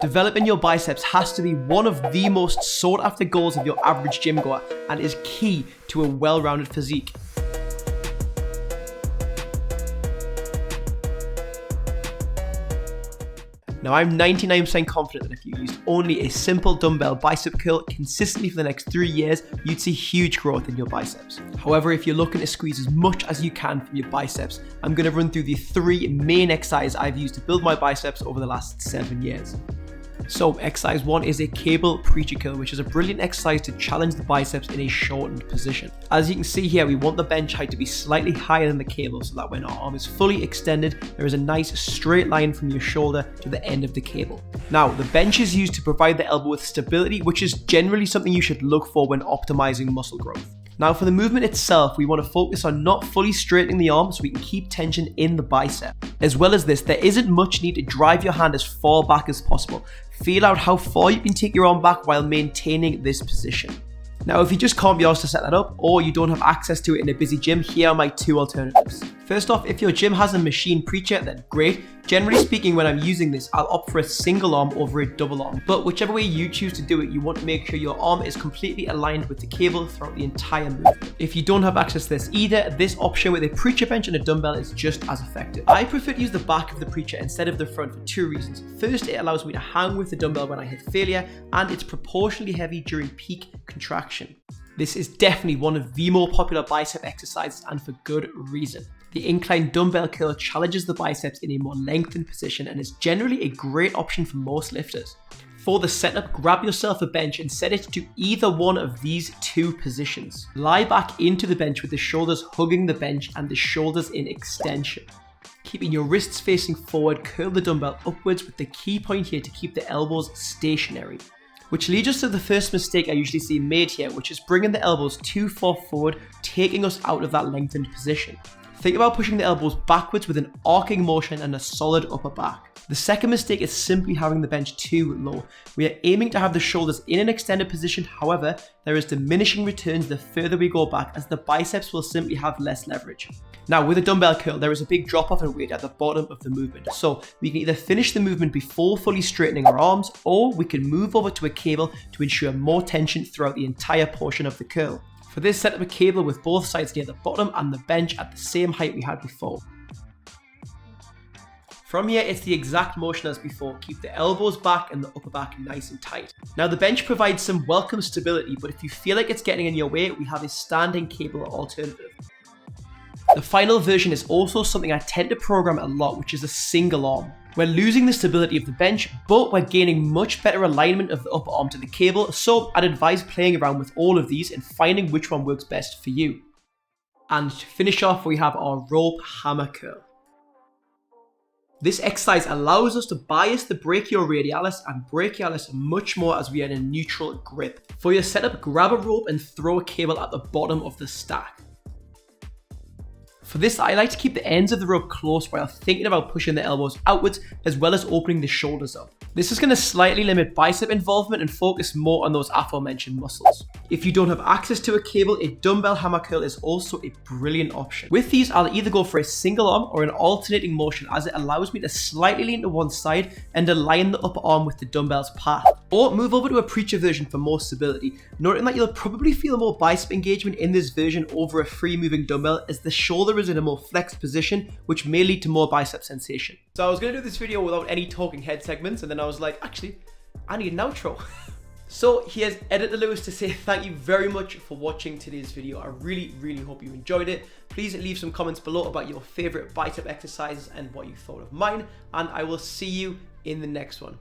Developing your biceps has to be one of the most sought after goals of your average gym goer and is key to a well-rounded physique. Now, I'm 99% confident that if you used only a simple dumbbell bicep curl consistently for the next 3 years, you'd see huge growth in your biceps. However, if you're looking to squeeze as much as you can from your biceps, I'm going to run through the 3 main exercises I've used to build my biceps over the last 7 years. So, exercise 1 is a cable preacher curl, which is a brilliant exercise to challenge the biceps in a shortened position. As you can see here, we want the bench height to be slightly higher than the cable so that when our arm is fully extended, there is a nice straight line from your shoulder to the end of the cable. Now, the bench is used to provide the elbow with stability, which is generally something you should look for when optimizing muscle growth. Now, for the movement itself, we want to focus on not fully straightening the arm so we can keep tension in the bicep. As well as this, there isn't much need to drive your hand as far back as possible. Feel out how far you can take your arm back while maintaining this position. Now, if you just can't be asked to set that up, or you don't have access to it in a busy gym, here are my 2 alternatives. First off, if your gym has a machine preacher, then great. Generally speaking, when I'm using this, I'll opt for a single arm over a double arm. But whichever way you choose to do it, you want to make sure your arm is completely aligned with the cable throughout the entire movement. If you don't have access to this either, this option with a preacher bench and a dumbbell is just as effective. I prefer to use the back of the preacher instead of the front for 2 reasons. First, it allows me to hang with the dumbbell when I hit failure, and it's proportionally heavy during peak contraction. This is definitely one of the more popular bicep exercises, and for good reason. The inclined dumbbell curl challenges the biceps in a more lengthened position and is generally a great option for most lifters. For the setup, grab yourself a bench and set it to either one of these 2 positions. Lie back into the bench with the shoulders hugging the bench and the shoulders in extension. Keeping your wrists facing forward, curl the dumbbell upwards with the key point here to keep the elbows stationary. Which leads us to the first mistake I usually see made here, which is bringing the elbows too far forward, taking us out of that lengthened position. Think about pushing the elbows backwards with an arcing motion and a solid upper back. The second mistake is simply having the bench too low. We are aiming to have the shoulders in an extended position, however, there is diminishing returns the further we go back as the biceps will simply have less leverage. Now, with a dumbbell curl, there is a big drop off in weight at the bottom of the movement. So we can either finish the movement before fully straightening our arms, or we can move over to a cable to ensure more tension throughout the entire portion of the curl. For this, set up a cable with both sides near the bottom and the bench at the same height we had before. From here, it's the exact motion as before. Keep the elbows back and the upper back nice and tight. Now, the bench provides some welcome stability, but if you feel like it's getting in your way, we have a standing cable alternative. The final version is also something I tend to program a lot, which is a single arm. We're losing the stability of the bench, but we're gaining much better alignment of the upper arm to the cable, so I'd advise playing around with all of these and finding which one works best for you. And to finish off, we have our rope hammer curl. This exercise allows us to bias the brachioradialis and brachialis much more as we are in a neutral grip. For your setup, grab a rope and throw a cable at the bottom of the stack. For this, I like to keep the ends of the rope close while thinking about pushing the elbows outwards as well as opening the shoulders up. This is going to slightly limit bicep involvement and focus more on those aforementioned muscles. If you don't have access to a cable, a dumbbell hammer curl is also a brilliant option. With these, I'll either go for a single arm or an alternating motion as it allows me to slightly lean to one side and align the upper arm with the dumbbell's path. Or move over to a preacher version for more stability, noting that you'll probably feel more bicep engagement in this version over a free moving dumbbell as the shoulder is in a more flexed position, which may lead to more bicep sensation. So I was going to do this video without any talking head segments, and then I was like, actually, I need an outro. So here's Editor Lewis to say thank you very much for watching today's video. I really hope you enjoyed it. Please leave some comments below about your favorite bicep exercises and what you thought of mine, and I will see you in the next one.